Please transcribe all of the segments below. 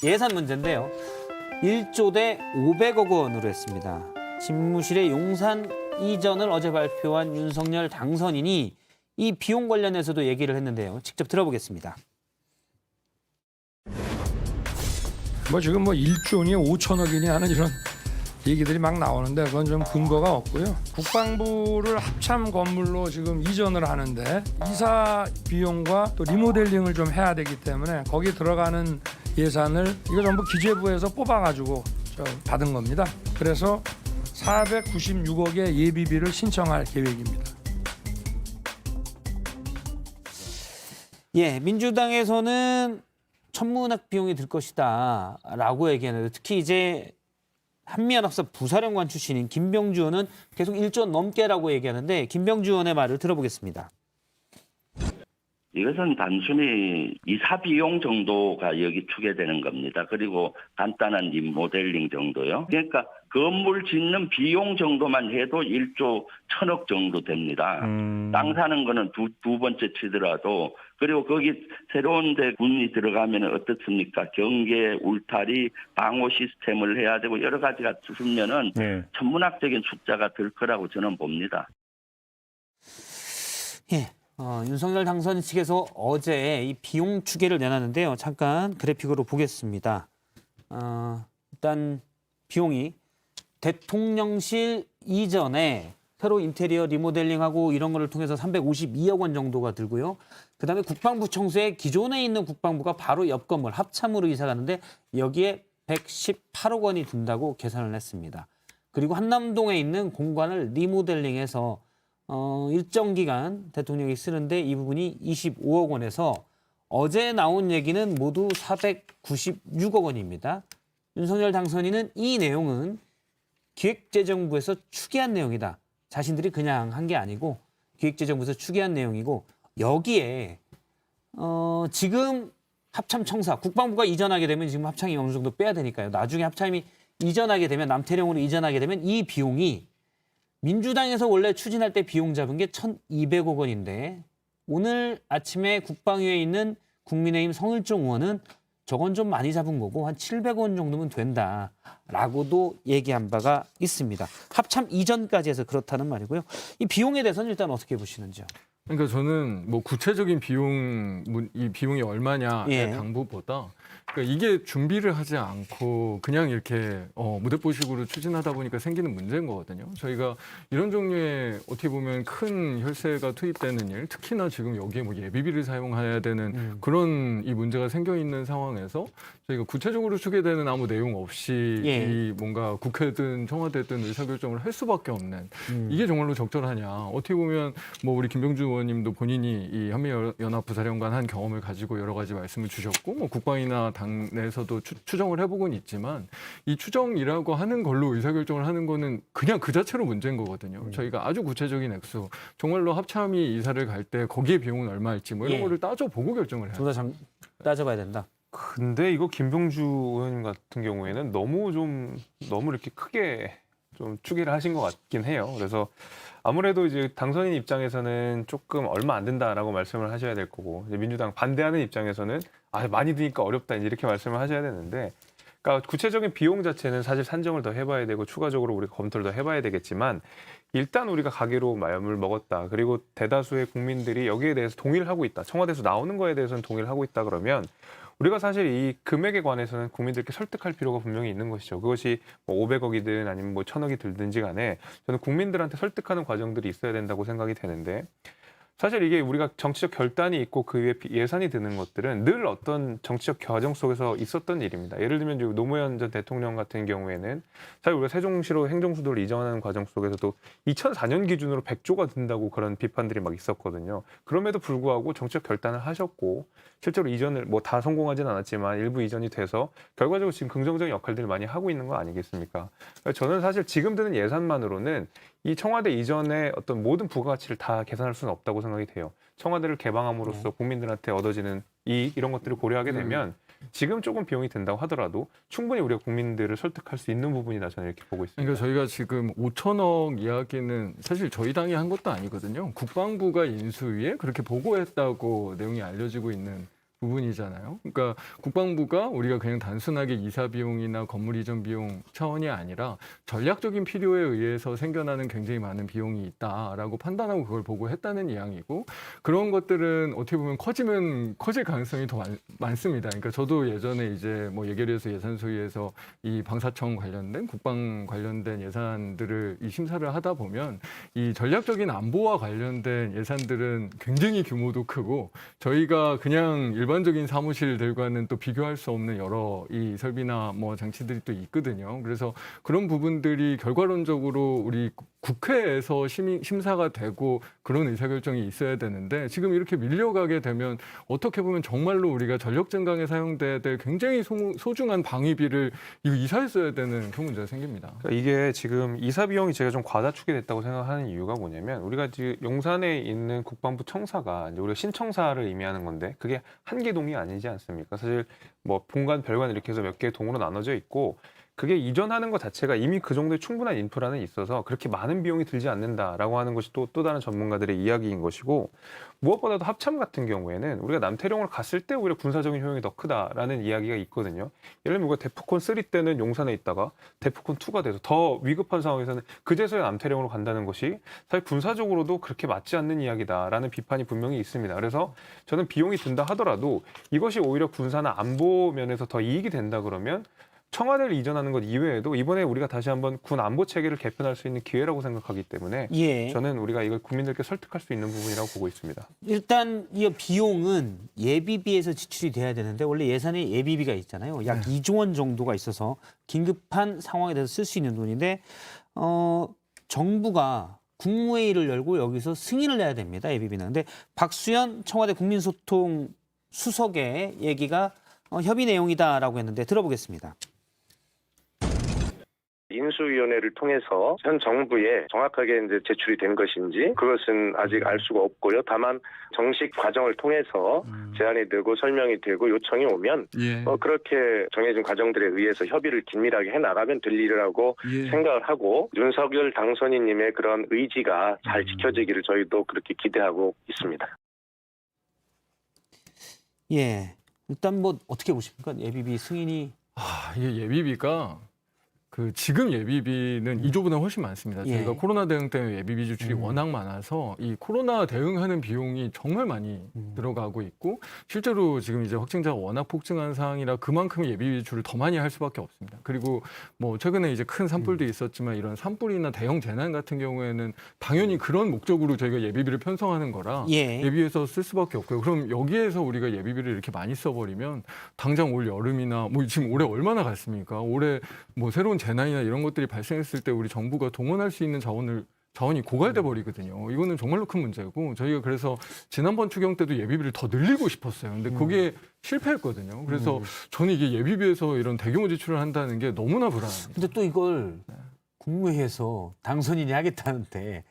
예산 문제인데요. 1조 대 500억 원으로 했습니다. 집무실의 용산 이전을 어제 발표한 윤석열 당선인이 이 비용 관련해서도 얘기를 했는데요. 직접 들어보겠습니다. 지금 1조니 5천억이니 하는 이런 얘기들이 막 나오는데 그건 좀 근거가 없고요. 국방부를 합참 건물로 지금 이전을 하는데 이사 비용과 또 리모델링을 좀 해야 되기 때문에 거기 들어가는 예산을 이거 전부 기재부에서 뽑아가지고 받은 겁니다. 그래서 496억의 예비비를 신청할 계획입니다. 예, 민주당에서는 천문학 비용이 들 것이다 라고 얘기하는데 특히 이제 한미연합사 부사령관 출신인 김병주 의원은 계속 1조 넘게라고 얘기하는데 김병주 의원의 말을 들어보겠습니다. 이것은 단순히 이사 비용 정도가 여기 추계되는 겁니다. 그리고 간단한 리모델링 정도요. 그러니까 건물 짓는 비용 정도만 해도 1조 1,000억 정도 됩니다. 땅 사는 거는 두 번째 치더라도 그리고 거기 새로운 데 군이 들어가면 어떻습니까? 경계, 울타리, 방호 시스템을 해야 되고 여러 가지가 있으면은 천문학적인 숫자가 들 거라고 저는 봅니다. 예. 윤석열 당선인 측에서 어제 이 비용 추계를 내놨는데요. 잠깐 그래픽으로 보겠습니다. 일단 비용이 대통령실 이전에 새로 인테리어 리모델링하고 이런 거를 통해서 352억 원 정도가 들고요. 그다음에 국방부 청소에 기존에 있는 국방부가 바로 옆 건물 합참으로 이사 가는데 여기에 118억 원이 든다고 계산을 했습니다. 그리고 한남동에 있는 공간을 리모델링해서 일정 기간 대통령이 쓰는데 이 부분이 25억 원에서 어제 나온 얘기는 모두 496억 원입니다. 윤석열 당선인은 이 내용은 기획재정부에서 추계한 내용이다. 자신들이 그냥 한 게 아니고 기획재정부에서 추계한 내용이고 여기에 지금 합참 청사, 국방부가 이전하게 되면 지금 합참이 어느 정도 빼야 되니까요. 나중에 합참이 이전하게 되면 남태령으로 이전하게 되면 이 비용이 민주당에서 원래 추진할 때 비용 잡은 게 1,200억 원인데 오늘 아침에 국방위에 있는 국민의힘 성일종 의원은 저건 좀 많이 잡은 거고 한 700억 원 정도면 된다라고도 얘기한 바가 있습니다. 합참 이전까지 해서 그렇다는 말이고요. 이 비용에 대해서는 일단 어떻게 보시는지요? 그러니까 저는 구체적인 이 비용이 얼마냐의 당부보다 그러니까 이게 준비를 하지 않고 그냥 이렇게 무대뽀식으로 추진하다 보니까 생기는 문제인 거거든요. 저희가 이런 종류의 어떻게 보면 큰 혈세가 투입되는 일, 특히나 지금 여기에 예비비를 사용해야 되는 그런 이 문제가 생겨 있는 상황에서 저희가 구체적으로 추계되는 아무 내용 없이 이 뭔가 국회든 청와대든 의사결정을 할 수밖에 없는 이게 정말로 적절하냐. 어떻게 보면 우리 김병주 의원님도 본인이 이 한미연합 부사령관 한 경험을 가지고 여러 가지 말씀을 주셨고 국방이나 당 내에서도 추정을 해보곤 있지만 이 추정이라고 하는 걸로 의사결정을 하는 거는 그냥 그 자체로 문제인 거거든요. 저희가 아주 구체적인 액수, 정말로 합참이 이사를 갈 때 거기에 비용은 얼마일지 이런 거를 따져보고 결정을 해야 돼요. 둘 다 따져봐야 된다. 근데 이거 김병주 의원님 같은 경우에는 너무 이렇게 크게 좀 추계를 하신 것 같긴 해요. 그래서 아무래도 이제 당선인 입장에서는 조금 얼마 안 된다라고 말씀을 하셔야 될 거고 이제 민주당 반대하는 입장에서는 많이 드니까 어렵다 이렇게 말씀을 하셔야 되는데 그러니까 구체적인 비용 자체는 사실 산정을 더 해봐야 되고 추가적으로 우리가 검토를 더 해봐야 되겠지만 일단 우리가 가기로 마음을 먹었다. 그리고 대다수의 국민들이 여기에 대해서 동의를 하고 있다. 청와대에서 나오는 거에 대해서는 동의를 하고 있다 그러면 우리가 사실 이 금액에 관해서는 국민들께 설득할 필요가 분명히 있는 것이죠. 그것이 500억이든 아니면 1,000억이 들든지 간에 저는 국민들한테 설득하는 과정들이 있어야 된다고 생각이 되는데 사실 이게 우리가 정치적 결단이 있고 그 위에 예산이 드는 것들은 늘 어떤 정치적 과정 속에서 있었던 일입니다. 예를 들면 노무현 전 대통령 같은 경우에는 사실 우리가 세종시로 행정수도를 이전하는 과정 속에서도 2004년 기준으로 100조가 든다고 그런 비판들이 막 있었거든요. 그럼에도 불구하고 정치적 결단을 하셨고 실제로 이전을 다 성공하진 않았지만 일부 이전이 돼서 결과적으로 지금 긍정적인 역할들을 많이 하고 있는 거 아니겠습니까? 저는 사실 지금 드는 예산만으로는 이 청와대 이전의 어떤 모든 부가가치를 다 계산할 수는 없다고 생각이 돼요. 청와대를 개방함으로써 국민들한테 얻어지는 이런 것들을 고려하게 되면 지금 조금 비용이 든다고 하더라도 충분히 우리가 국민들을 설득할 수 있는 부분이다 저는 이렇게 보고 있습니다. 그러니까 저희가 지금 5천억 이야기는 사실 저희 당이 한 것도 아니거든요. 국방부가 인수위에 그렇게 보고했다고 내용이 알려지고 있는 부분이잖아요. 그러니까 국방부가 우리가 그냥 단순하게 이사 비용이나 건물 이전 비용 차원이 아니라 전략적인 필요에 의해서 생겨나는 굉장히 많은 비용이 있다라고 판단하고 그걸 보고했다는 이야기고, 그런 것들은 어떻게 보면 커지면 커질 가능성이 더 많습니다. 그러니까 저도 예전에 이제 뭐 예결위에서 예산소위에서 이 방사청 관련된 국방 관련된 예산들을 이 심사를 하다 보면 이 전략적인 안보와 관련된 예산들은 굉장히 규모도 크고, 저희가 그냥 일반적인 사무실들과는 또 비교할 수 없는 여러 이 설비나 뭐 장치들이 또 있거든요. 그래서 그런 부분들이 결과론적으로 우리 국회에서 심사가 되고 그런 의사결정이 있어야 되는데, 지금 이렇게 밀려가게 되면 어떻게 보면 정말로 우리가 전력 증강에 사용돼야 될 굉장히 소중한 방위비를 이거 이사에 써야 되는 그런 문제가 생깁니다. 그러니까 이게 지금 이사 비용이 제가 좀 과다축이 됐다고 생각하는 이유가 뭐냐면, 우리가 지금 용산에 있는 국방부 청사가 이제 우리가 신청사를 의미하는 건데 그게 한 개 동이 아니지 않습니까? 사실 뭐 본관, 별관 이렇게 해서 몇 개의 동으로 나눠져 있고, 그게 이전하는 것 자체가 이미 그 정도의 충분한 인프라는 있어서 그렇게 많은 비용이 들지 않는다라고 하는 것이 또 다른 전문가들의 이야기인 것이고, 무엇보다도 합참 같은 경우에는 우리가 남태령을 갔을 때 오히려 군사적인 효용이 더 크다라는 이야기가 있거든요. 예를 들면 우리가 데프콘 3 때는 용산에 있다가 데프콘 2가 돼서 더 위급한 상황에서는 그제서야 남태령으로 간다는 것이 사실 군사적으로도 그렇게 맞지 않는 이야기다라는 비판이 분명히 있습니다. 그래서 저는 비용이 든다 하더라도 이것이 오히려 군사나 안보 면에서 더 이익이 된다 그러면 청와대를 이전하는 것 이외에도 이번에 우리가 다시 한번 군 안보 체계를 개편할 수 있는 기회라고 생각하기 때문에 예. 저는 우리가 이걸 국민들께 설득할 수 있는 부분이라고 보고 있습니다. 일단 이 비용은 예비비에서 지출이 돼야 되는데 원래 예산에 예비비가 있잖아요. 약 2조 원 정도가 있어서 긴급한 상황에 대해서 쓸 수 있는 돈인데 정부가 국무회의를 열고 여기서 승인을 내야 됩니다. 예비비는. 근데 박수현 청와대 국민소통 수석의 얘기가 협의 내용이다라고 했는데 들어보겠습니다. 인수위원회를 통해서 현 정부에 정확하게 이제 제출이 된 것인지 그것은 아직 알 수가 없고요. 다만 정식 과정을 통해서 제안이 되고 설명이 되고 요청이 오면 그렇게 정해진 과정들에 의해서 협의를 긴밀하게 해나가면 될 일이라고 생각을 하고, 윤석열 당선인님의 그런 의지가 잘 지켜지기를 저희도 그렇게 기대하고 있습니다. 예. 일단 뭐 어떻게 보십니까? 예비비 승인이 이게 예비비가 지금 예비비는 2조보다 훨씬 많습니다. 예. 저희가 코로나 대응 때문에 예비비 지출이 워낙 많아서 이 코로나 대응하는 비용이 정말 많이 들어가고 있고, 실제로 지금 이제 확진자가 워낙 폭증한 상황이라 그만큼 예비비 지출을 더 많이 할 수밖에 없습니다. 그리고 뭐 최근에 이제 큰 산불도 있었지만 이런 산불이나 대형 재난 같은 경우에는 당연히 그런 목적으로 저희가 예비비를 편성하는 거라 예비에서 쓸 수밖에 없고요. 그럼 여기에서 우리가 예비비를 이렇게 많이 써버리면 당장 올 여름이나 뭐 지금 올해 얼마나 갔습니까? 올해 뭐 새로운 재난이나 이런 것들이 발생했을 때 우리 정부가 동원할 수 있는 자원이 고갈돼 버리거든요. 이거는 정말로 큰 문제고, 저희가 그래서 지난번 추경 때도 예비비를 더 늘리고 싶었어요. 근데 그게 실패했거든요. 그래서 저는 이게 예비비에서 이런 대규모 지출을 한다는 게 너무나 불안합니다. 근데 또 이걸 국무회의에서 당선인이 하겠다는데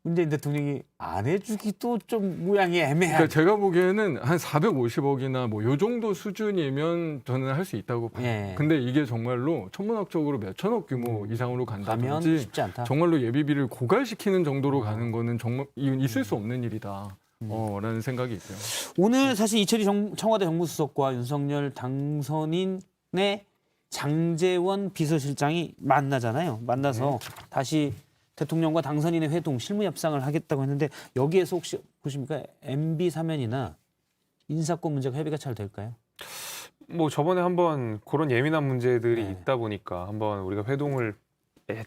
문재인 대통령이 안 해주기도 좀 모양이 애매한. 그러니까 제가 보기에는 한 450억이나 뭐 요 정도 수준이면 저는 할 수 있다고 봐요. 예. 근데 이게 정말로 천문학적으로 몇 천억 규모 이상으로 가면 간다든지 쉽지 않다. 정말로 예비비를 고갈시키는 정도로 가는 거는 정말 이건 있을 수 없는 일이다. 라는 생각이 있어요. 오늘 사실 이철희 청와대 정무수석과 윤석열 당선인의 장제원 비서실장이 만나잖아요. 만나서 다시 대통령과 당선인의 회동 실무 협상을 하겠다고 했는데, 여기에서 혹시 보십니까? MB 사면이나 인사권 문제가 협의가 잘 될까요? 뭐 저번에 한번 그런 예민한 문제들이 있다 보니까 한번 우리가 회동을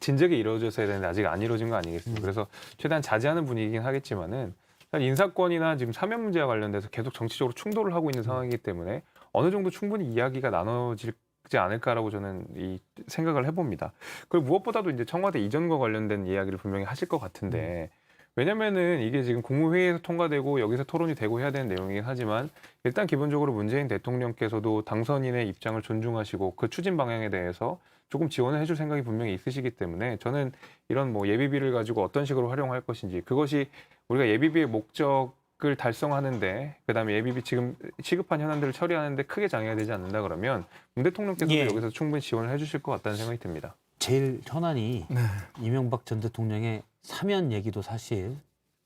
진작에 이루어졌어야 되는데 아직 안 이루어진 거 아니겠습니까? 그래서 최대한 자제하는 분위기긴 하겠지만은 인사권이나 지금 사면 문제와 관련돼서 계속 정치적으로 충돌을 하고 있는 상황이기 때문에 어느 정도 충분히 이야기가 나눠질 않을까라고 저는 이 생각을 해봅니다. 그리고 무엇보다도 이제 청와대 이전과 관련된 이야기를 분명히 하실 것 같은데, 왜냐면은 이게 지금 국무회의에서 통과되고 여기서 토론이 되고 해야 되는 내용이긴 하지만, 일단 기본적으로 문재인 대통령께서도 당선인의 입장을 존중하시고 그 추진 방향에 대해서 조금 지원을 해줄 생각이 분명히 있으시기 때문에, 저는 이런 뭐 예비비를 가지고 어떤 식으로 활용할 것인지, 그것이 우리가 예비비의 목적을 달성하는데, 그다음에 예비비 지금 시급한 현안들을 처리하는데 크게 장애가 되지 않는다 그러면 문 대통령께서도 여기서 충분히 지원을 해주실 것 같다는 생각이 듭니다. 제일 현안이 이명박 전 대통령의 사면 얘기도 사실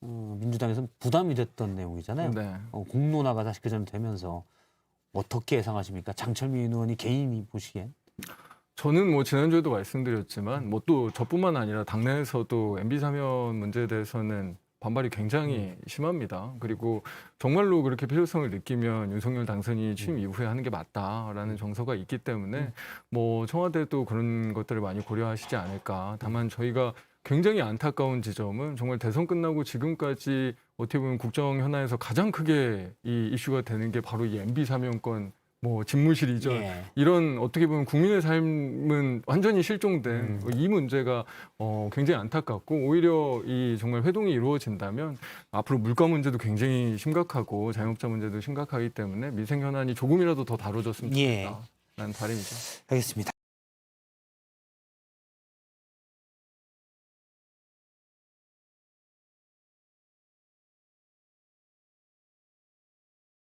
민주당에서는 부담이 됐던 내용이잖아요. 공론화가 다시 그전에 되면서 어떻게 예상하십니까? 장철민 의원이 개인이 보시기엔. 저는 뭐 지난주에도 말씀드렸지만 뭐 또 저뿐만 아니라 당내에서도 MB 사면 문제에 대해서는 반발이 굉장히 심합니다. 그리고 정말로 그렇게 필요성을 느끼면 윤석열 당선인이 취임 이후에 하는 게 맞다라는 정서가 있기 때문에 뭐 청와대도 그런 것들을 많이 고려하시지 않을까. 다만 저희가 굉장히 안타까운 지점은 정말 대선 끝나고 지금까지 어떻게 보면 국정 현안에서 가장 크게 이 이슈가 되는 게 바로 이 MB 사면권 뭐 집무실 이전 예. 이런 어떻게 보면 국민의 삶은 완전히 실종된 이 문제가 굉장히 안타깝고 오히려 이 정말 회동이 이루어진다면 앞으로 물가 문제도 굉장히 심각하고 자영업자 문제도 심각하기 때문에 민생 현안이 조금이라도 더 다뤄졌으면 예. 좋겠다라는 바람이죠. 알겠습니다.